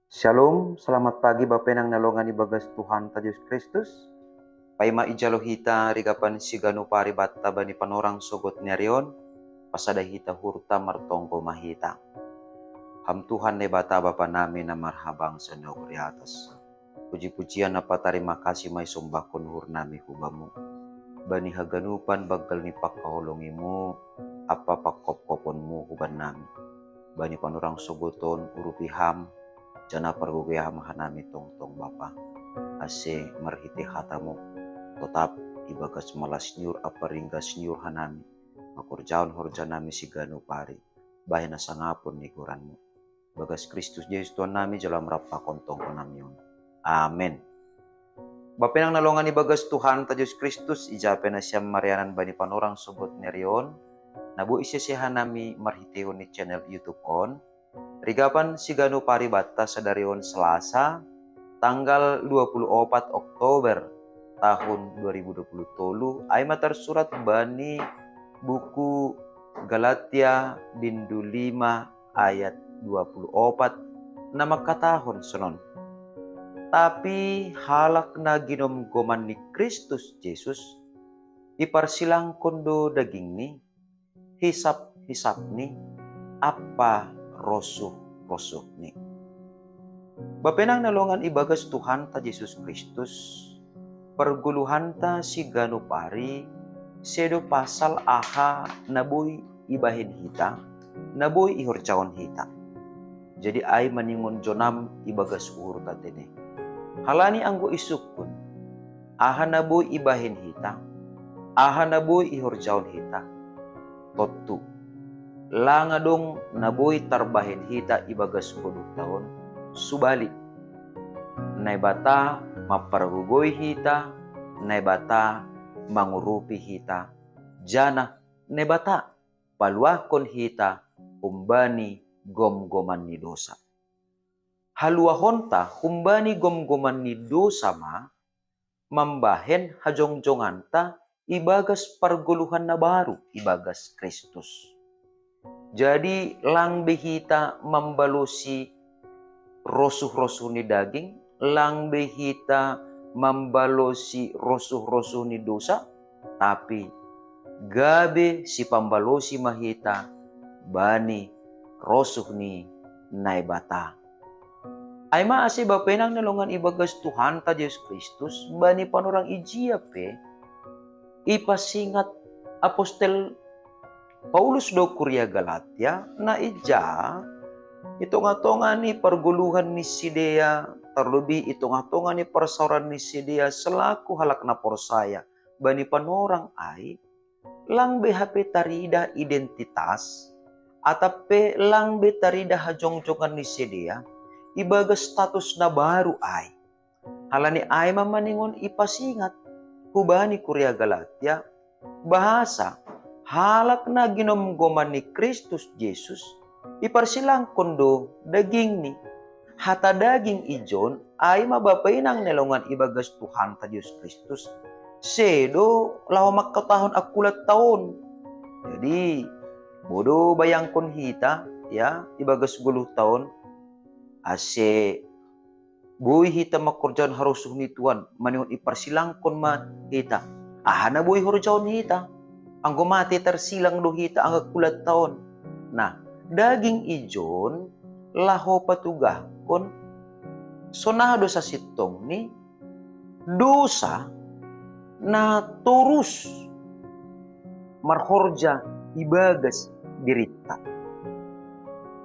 Shalom, selamat pagi Bapak nang nalongan ibagas Tuhan Yesus Kristus. Paima ijalo hita rigapan sigano pari batta bani panorang sogot nyarion, pasada hita hurta martongko mahita. Ham Tuhan ne bata Bapa nami na marhabang sa negeri atas. Puji-pujian apa terima kasih may sumbakon hur nami hubamu. Bani haganupan bagal ni pakkaholongimu, apa pakkop-koponmu huban nami. Bani panorang sogoton urupiham, jana pergugaya mahanami tong Bapa. Ase marhiti hatamu, tetap ibagas malas nyur apa ringgas nyur hanami. Makurjaon horja nami sigano pari, bayan na sangapon ni kuranmu. Bagas Kristus Yesus Tuhan nami jalam rapa kontong konamyon. Amen. Bapak nang nalongan ibagas Tuhan Yesus Kristus, ijapen na siyam marianan bani panorang subot nerion. Nabu isisihan nami marhitihon ni channel YouTube on. Rigapan sigano pari batta sadarion Selasa tanggal 24 Oktober tahun 2020 ay matersurat bani buku Galatia bindu 5 ayat 24 na makatahon sunon. Tapi halak na ginomgoman ni Kristus Jesus iparsilang kondo daging ni hisap-hisap ni apa rosuh ni. Bapenang nalongan ibagas Tuhan ta Yesus Kristus, perguluhan ta si gano pari, sedo pasal aha naboy ibahin hita, naboy ihorcaon hita. Jadi ay maningon jonam ibagas uhur ta tene. Halani anggo isukun, aha naboy ibahin hita, aha naboy ihorcaon hita, totu. Langadong naboy tarbahin hita ibagas 10 tahun, subali. Naibata mapargugoy hita, naibata mangurupi hita, jana naibata paluakon hita humbani gomgoman ni dosa. Haluahonta humbani gomgoman ni dosa mambahen hajongjongan ibagas parguluhan na baru ibagas Kristus. Jadi lang behita membalusi rosuh-rosuh ni daging, lang behita membalusi rosuh-rosuh ni dosa, tapi gabe si pambalosi mahita bani rosuh ni naibata. Ay maasi bapenang nalongan ibagas Tuhan ta Yesus Kristus bani panorang ijiape ipasingat apostel Paulus do Kuria Galatia na ija itonga-tonga ni perguluhan ni Sidea, terlebih itonga-tonga ni persauran ni Sidea selaku halak na porsaya bani panorang ay lang BHP tarida identitas atape lang be tarida hajong-jongan ni Sidea ibaga status na baru ay halani ay mamaningon ipasingat hubani Kuria Galatia bahasa halak na ginomgoman ni Kristus Jesus, iparsilang kondo daging ni. Hata daging ijon ay mabapainang nelongan ibagas Tuhan ta Diyos Kristus. Sedo lawa makatahon akulat taon. Jadi, bodo bayang kon hita, ya, ibagas 10 taon. Ase, buhay hita makurjaon harusuh ni Tuhan, manihon iparsilang kon hita. Ahana buhay harujaon hita. Ang gumati tersilang duhita ang akulat taon. Nah, daging ijon laho patugah kon sonado sa sitong ni dosa na turus marhorja ibagas dirita.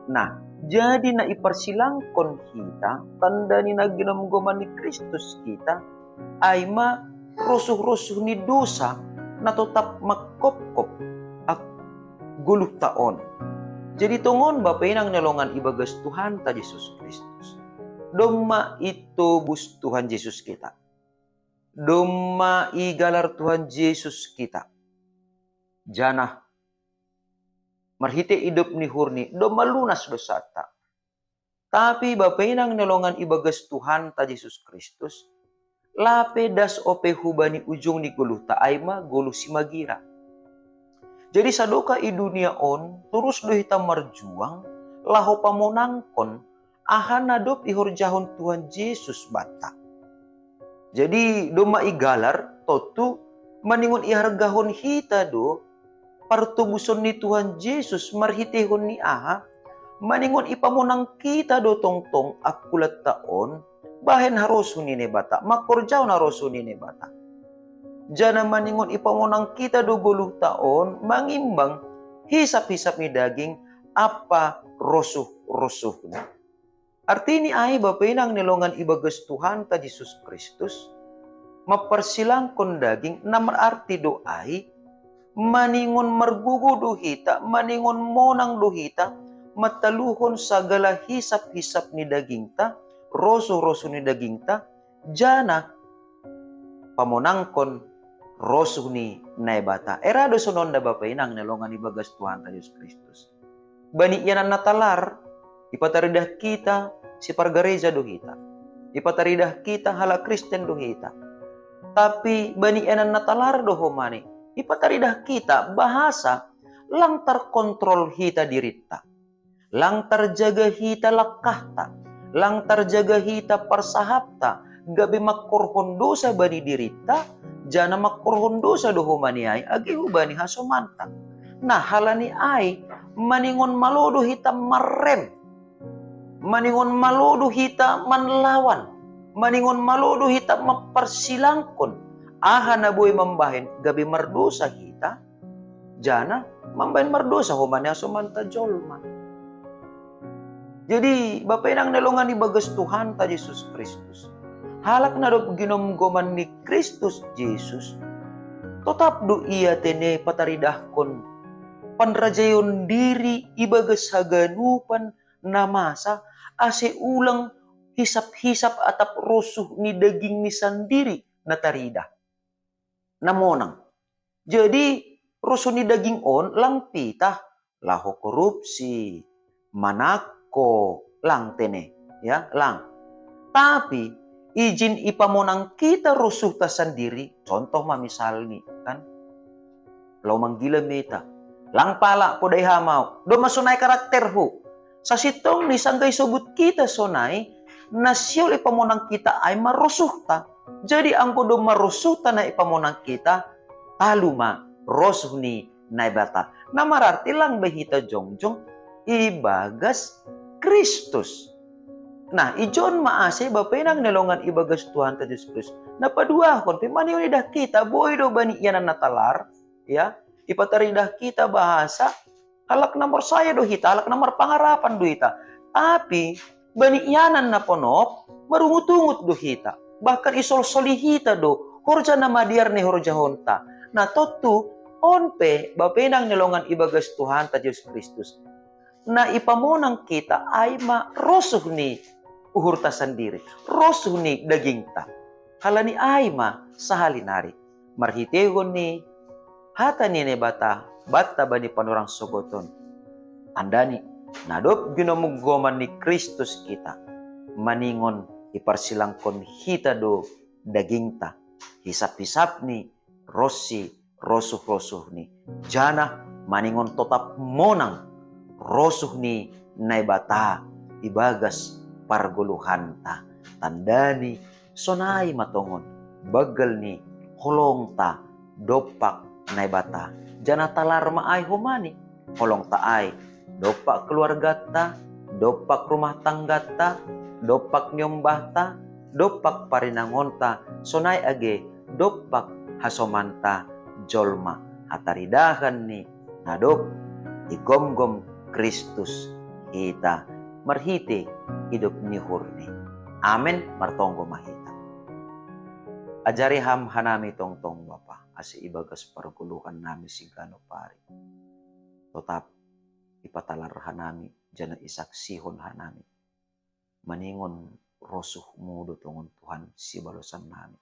Nah, jadi na iparsilang kon kita tanda ni naginamgoman ni Kristus kita ay rosuh-rosuh ni dosa na tetap makop-kop ak 10 taon. Jadi tungon bapenang nalongan ibagas Tuhan ta Yesus Kristus. Doma itu bus Tuhan Yesus kita. Doma igalar Tuhan Yesus kita. Janah marhite hidup ni hurni doma lunas dosa ta. Tapi bapenang nalongan ibagas Tuhan ta Yesus Kristus. Lape das ope hubani ujung ni guluh ta aima guluh si magira. Jadi sadoka i dunia on terus do hita marjuang laho pamonangkon aha nadop ihorjahon Tuhan Yesus bata. Jadi doma igalar totu maningon ihargahon hita do partubuson ni Tuhan Yesus marhitehon ni aha maningon ipamunang kita do tongtong akulat taon bahen harosun ni bata makorjaw na rosun ni bata. Jana maningon ipamunang kita do 10 taon mangimbang hisap-hisap ni daging apa rosuh na. Arti ni ay bapinang nilongan ibagas Tuhan ta Jesus Kristus mapersilang kon daging na mararti do ay maningon margugo duhita maningon monang duhita mataluhon sagala hisap-hisap ni daging ta roso ni daging ta jana pamonangkon roso ni naibata erado sonon da bapinang nilongan ibagas Tuhan ta Jesus Kristus bani yanan natalar ipataridah kita si pargareja dohita. Ipataridah kita hala Kristen dohita. Tapi bani enan natalar dohomani. Ipataridah kita bahasa lang terkontrol hita dirita. Lang terjaga hita lakahta. Lang terjaga hita persahapta. Gabi makorhon dosa bani dirita. Jana makorhon dosa dohomani ay. Agihu bani hasomanta. Nah halani ay maningon malodo hita marem. Maningon malodo hita manlawan. Maningon malodo hita mapersilangkon. Aha na boy mambahin gabi mardosa hita. Jana mambahin mardosa humanya sumanta jolma. Jadi Bapak nang nalungan ni bagas Tuhan ta Jesus Kristus. Halak na do ginomgoman ni Kristus Jesus. Tetap do iya tene pataridahkon. Panrajayon diri ibagas haganupan na masa ase ulang hisap-hisap atap rosuh ni daging ni sandiri na tarida. Namonang. Jadi rosuh ni daging on lang pitah laho korupsi, manako lang tene, ya, lang. Tapi izin ipamonang kita rosuh ta sandiri, contoh misal ni kan. Law manggila meta, lang pala po day hamaw, do masunay karakter ho. Sa sitong ni sanggay subut kita sonay, na siyol ipamunang kita ay marusuhta. Jadi ang kudo marusuhta na ipamunang kita, taluma, rosuh ni naibata. Na mararti lang bahita jongjong, ibagas Kristus. Nah, ijon maase bapinang nalongan ibagas Tuhan ta Jesus Kristus. Napadua kon, pimaniw nidah kita, boy do bani iyan natalar, ya, ipataridah kita bahasa, halak nomor saya dohita, halak nomor pangarapan dohita. Tapi, bani iyanan na ponok, marungutungut dohita. Bahkan isol-solihita do, horja na madiar ni horja honta. Na totu, onpe, bapinang nilongan ibagas Tuhan ta Jesus Kristus. Na ipamonang kita ay marosuh ni uhurta sendiri. Rosuh ni daging ta. Halani ay sahalinari. Marhitehon ni hata ni bata bani panurang sogoton. Andani, nadop ginamuggoman ni Kristus kita. Maningon iparsilangkon hita do daging ta. Hisap-hisap ni rosuh ni. Jana maningon tetap monang rosuh ni naibata ibagas parguluhan ta. Tandani sonay matongon bagal ni holong ta dopak naibata. Jana talar maay humani. Holong taay. Dopak keluarga ta. Dopak rumah tangga ta. Dopak nyombah ta. Dopak parinangon ta. Sonay age. Dopak hasomanta jolma. Hataridahan ni nadop. Igomgom Kristus kita. Marhiti hidup ni hurni. Amen. Martonggo mahita. Ajari ham hanami tongtong Bapa. Asi ibagas parguluhan nami si gano pari. Tetap ipatalar hanami, jana isaksihon hanami. Maningon rosuh mudo tongon Tuhan si balosan nami.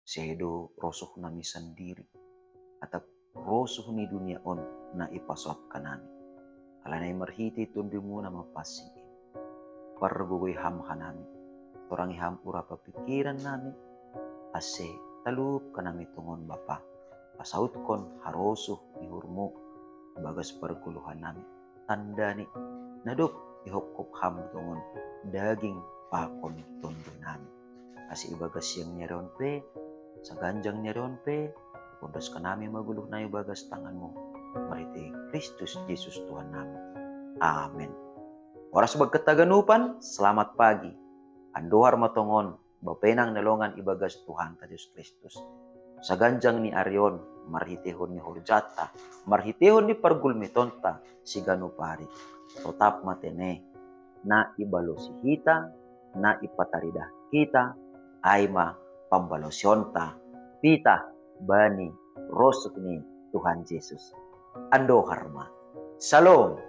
Sedo rosuh nami sendiri. Atap rosuh ni dunia on na ipasot ka nami. Alanay marhiti tundi mo na mapasingin. Pargugoy ham hanami. Torangi ham ura papikiran nami. Ase talup ka nami tungon Bapa. Pasaut kon harosuh ihurmo bagas perguluhan nami. Tanda ni nadop ihukup ham tungon daging pakon tondo namin. Kasi ibagas yang nyeron pe, sa ganjang nyeron pe, pundos ka namin maguluh na ibagas tangan mo. Mariti Kristus Jesus Tuhan namin. Amen. Oras bagkataganupan, selamat pagi. Anduhar matongon, bapenang nalongan ibagas Tuhan ta Diyos Kristus. Sa ganjang ni Arion, marhitihon ni Horjata, marhitihon ni Pargulmitonta, si Ganupari. Totap matene, na ibalo si hita, na ipataridah kita, ayma pambalosyonta, pita, bani, rosok ni Tuhan Yesus. Ando harma. Shalom.